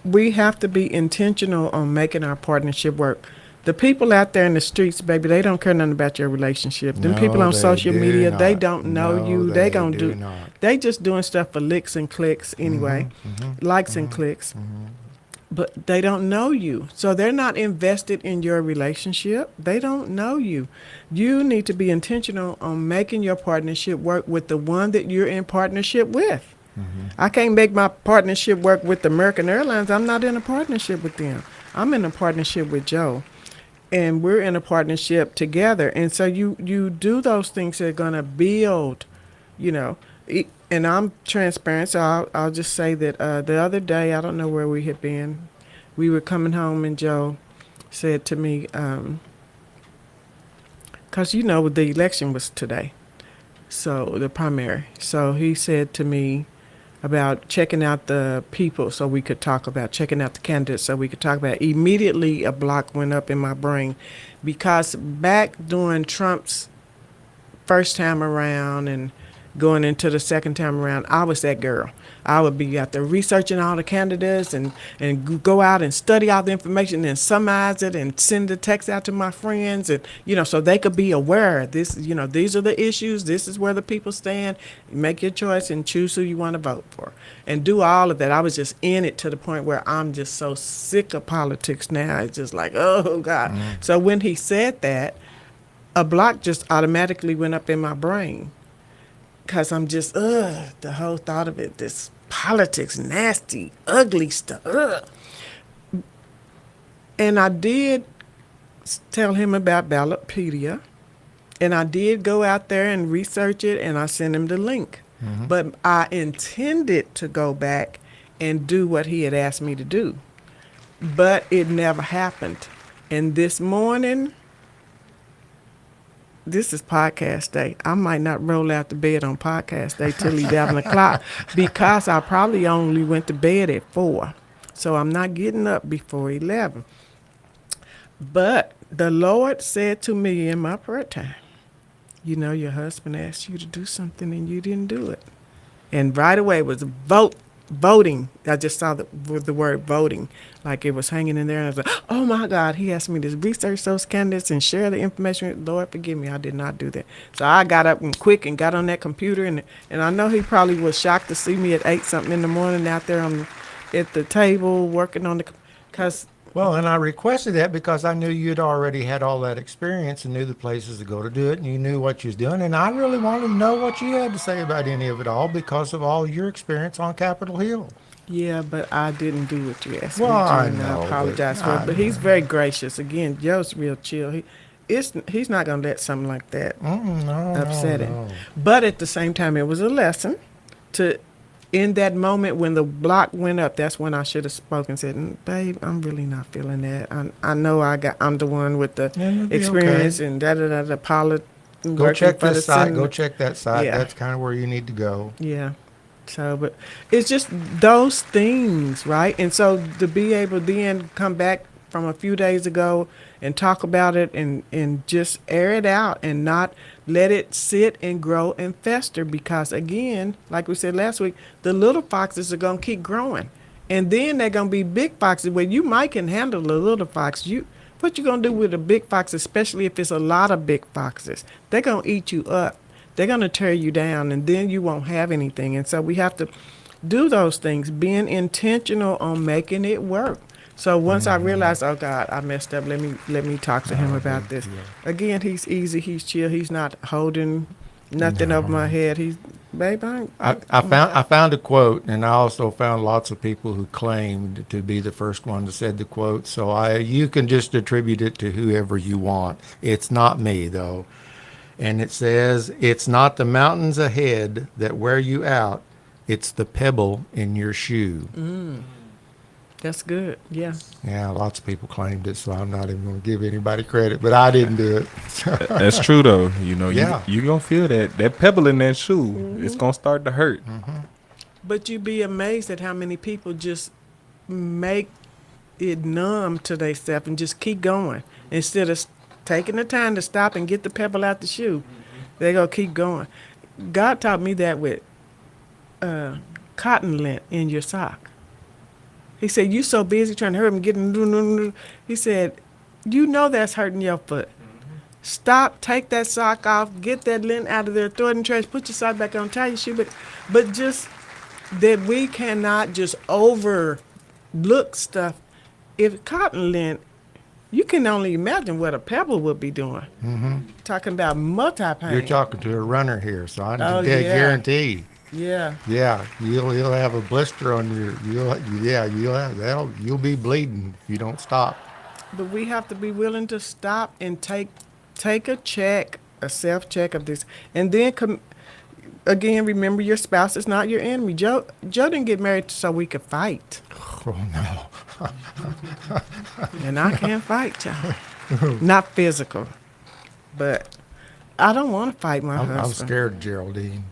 we have to be intentional on making our partnership work. The people out there in the streets, baby, they don't care nothing about your relationship. Them No, people on they social do media, they not. don't know No, you. they gonna do not. They just doing stuff for licks and clicks anyway, likes and clicks. But they don't know you. So they're not invested in your relationship. They don't know you. You need to be intentional on making your partnership work with the one that you're in partnership with. I can't make my partnership work with American Airlines. I'm not in a partnership with them. I'm in a partnership with Joe. And we're in a partnership together. And so you do those things that are going to build, and I'm transparent, so I'll just say that the other day, I don't know where we had been. We were coming home, and Joe said to me, because the election was today, so the primary. So he said to me about checking out the people so we could talk about checking out the candidates so we could talk about it. Immediately a block went up in my brain because back during Trump's first time around and going into the second time around, I was that girl. I would be out there researching all the candidates and go out and study all the information and summarize it and send the text out to my friends and so they could be aware this these are the issues, this is where the people stand. Make your choice and choose who you want to vote for and do all of that. I was just in it to the point where I'm just so sick of politics now. It's just like, oh God. So when he said that, a block just automatically went up in my brain because I'm just, the whole thought of it, this politics, nasty, ugly stuff. And I did tell him about Ballotpedia, and I did go out there and research it, and I sent him the link. But I intended to go back and do what he had asked me to do, but it never happened. And this morning, this is podcast day. I might not roll out the bed on podcast day till 11 o'clock because I probably only went to bed at 4. So I'm not getting up before 11. But the Lord said to me in my prayer time, your husband asked you to do something and you didn't do it. And right away it was voting. I just saw the word voting, like it was hanging in there. And I was like, oh my God, he asked me to research those candidates and share the information. Lord, forgive me, I did not do that. So I got up and quick and got on that computer. And I know he probably was shocked to see me at 8 something in the morning out there at the table working on because Well, and I requested that because I knew you'd already had all that experience and knew the places to go to do it, and you knew what you was doing. And I really wanted to know what you had to say about any of it all because of all your experience on Capitol Hill. yeah, but I didn't do what you asked Well, me to, I and know, I apologize but for I it. But he's very gracious. Again, Joe's real chill. He's not gonna let something like that No, upset him. no. But at the same time, it was a lesson to. In that moment when the block went up, that's when I should have spoken and said, babe, I'm really not feeling that. I know I'm the one with the Yeah, you'll be experience okay. and da-da-da-da, Go check this site. Go Senate. check that site. Yeah. That's kind of where you need to go. Yeah. So, but it's just those things, right? And so to be able to then come back from a few days ago and talk about it and just air it out and not let it sit and grow and fester because, again, like we said last week, the little foxes are going to keep growing. And then they're going to be big foxes where you might can handle the little fox. What you going to do with a big fox, especially if it's a lot of big foxes? They're going to eat you up. They're going to tear you down, and then you won't have anything. And so we have to do those things, being intentional on making it work. So once I realized, oh God, I messed up. Let me talk to him about this. Again, he's easy. He's chill. He's not holding nothing over my head. Babe, I found a quote, and I also found lots of people who claimed to be the first one that said the quote. So you can just attribute it to whoever you want. It's not me though. And it says, it's not the mountains ahead that wear you out. It's the pebble in your shoe. that's good. Yeah. Yeah, lots of people claimed it, so I'm not even going to give anybody credit, but I didn't do it. That's true though. Yeah. You gonna feel that pebble in that shoe. It's gonna start to hurt. But you'd be amazed at how many people just make it numb to themselves and just keep going instead of taking the time to stop and get the pebble out the shoe. They gonna keep going. God taught me that with cotton lint in your sock. He said, you so busy trying to hurt him, getting. He said, that's hurting your foot. Stop, take that sock off, get that lint out of there, throw it in the trash, put your sock back on, tie your shoe back. But just that we cannot just overlook stuff. If cotton lint, you can only imagine what a pebble would be doing. Talking about multi-pain. You're talking to a runner here, so I Oh, guarantee. Yeah. Yeah, you'll have a blister on you'll be bleeding if you don't stop. But we have to be willing to stop and take a check, a self-check of this, and then again, remember your spouse is not your enemy. Joe didn't get married so we could fight. Oh, no. And I can't fight, y'all. Not physical. But I don't want to fight my I'm husband. scared of Geraldine.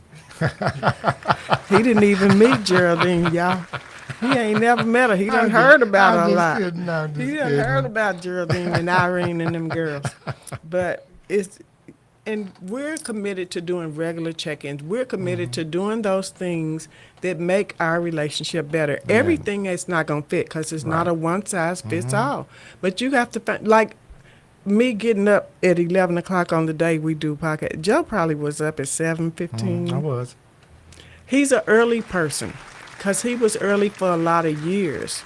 He didn't even meet Geraldine, y'all. He ain't never met her. He done heard about her a lot. He done heard about Geraldine and Irene and them girls. But and we're committed to doing regular check-ins. We're committed to doing those things that make our relationship better. Yeah. Everything is not going to fit because it's not Right. a one-size-fits-all. But you have to find, like me getting up at 11 o'clock on the day we do podcast. Joe probably was up at 7:15. I was. He's an early person because he was early for a lot of years.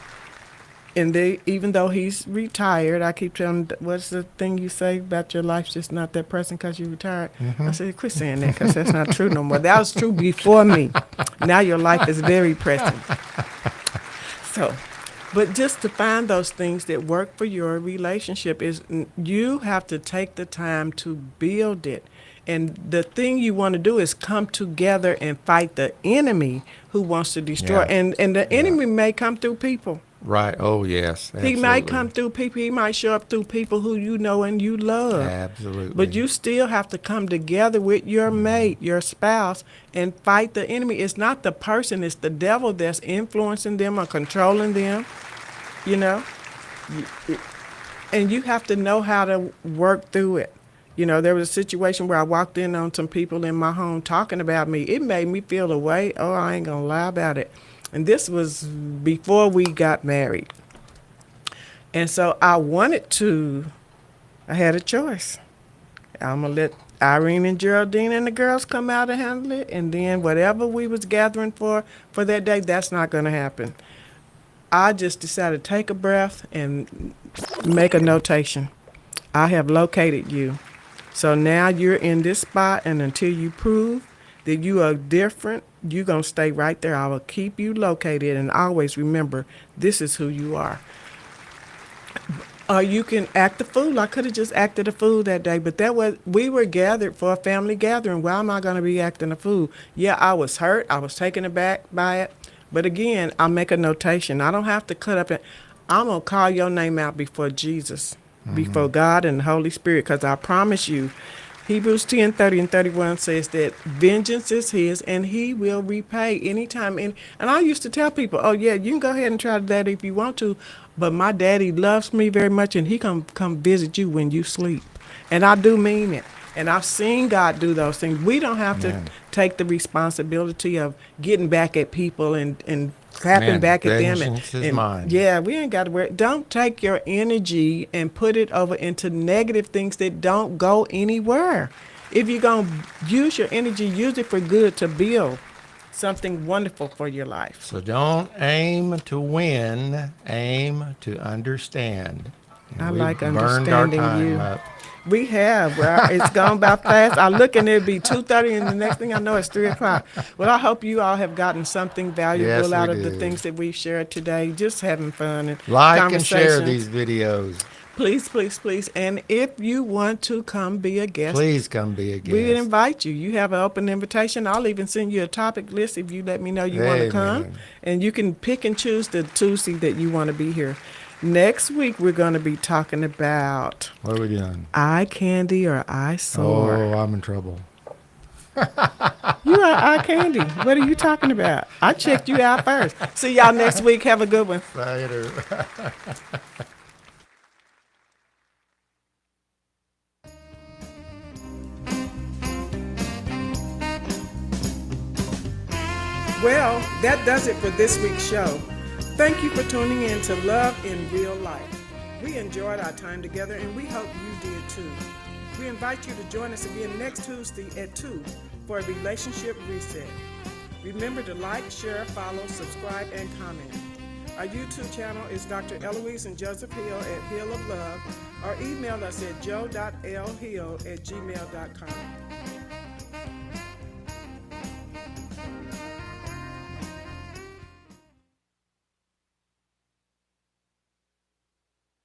And even though he's retired, I keep telling him, what's the thing you say about your life's just not that person because you retired? I said, quit saying that because that's not true no more. That was true before me. Now your life is very present. So, but just to find those things that work for your relationship is you have to take the time to build it. And the thing you want to do is come together and fight the enemy who wants to destroy. Yeah. And the enemy may come through people. Right. Oh, yes. He might absolutely. come through people. He might show up through people who you know and you love. Absolutely. But you still have to come together with your mate, your spouse, and fight the enemy. It's not the person, it's the devil that's influencing them or controlling them, you know? And you have to know how to work through it. You know, there was a situation where I walked in on some people in my home talking about me. It made me feel a way. Oh, I ain't going to lie about it. And this was before we got married. And so I had a choice. I'm going to let Irene and Geraldine and the girls come out and handle it. And then whatever we was gathering for that day, that's not going to happen. I just decided to take a breath and make a notation. I have located you. So now you're in this spot, and until you prove that you are different, you're going to stay right there. I will keep you located, and always remember, this is who you are. Or you can act a fool. I could have just acted a fool that day, but we were gathered for a family gathering. Why am I going to be acting a fool? Yeah, I was hurt. I was taken aback by it. But again, I'll make a notation. I don't have to cut up it. I'm going to call your name out before Jesus, before God and the Holy Spirit, because I promise you, Hebrews 10:30 and 31 says that vengeance is his and he will repay anytime. And I used to tell people, oh, yeah, you can go ahead and try that if you want to, but my daddy loves me very much and he come visit you when you sleep. And I do mean it. And I've seen God do those things. We don't have to take the responsibility of getting back at people and clapping back at them. Vengeance is mine. Yeah, we ain't got to worry. Don't take your energy and put it over into negative things that don't go anywhere. If you're going to use your energy, use it for good to build something wonderful for your life. So don't aim to win, aim to understand. And I we've like burned our understanding time you. up. We have. Well, it's gone by fast. I look and it'll be 2:30 and the next thing I know it's 3 o'clock. Well, I hope you all have gotten something valuable Yes, we out of the did. things that we've shared today. Just having fun and Like and share conversation. these videos. Please, please, please. And if you want to come be a guest, Please come be a guest. we invite you. You have an open invitation. I'll even send you a topic list if you let me know you want to come. Amen. And you can pick and choose the Tuesday that you want to be here. Next week, we're going to be talking about What are we doing? eye candy or eye sore. Oh, I'm in trouble. You are eye candy. What are you talking about? I checked you out first. See y'all next week. Have a good one. Later. Well, that does it for this week's show. Thank you for tuning in to Love in Real Life. We enjoyed our time together and we hope you did too. We invite you to join us again next Tuesday at 2 for a relationship reset. Remember to like, share, follow, subscribe, and comment. Our YouTube channel is Dr. Ellouise and Joseph Hill at Hill of Love, or email us at joe.lhill@gmail.com.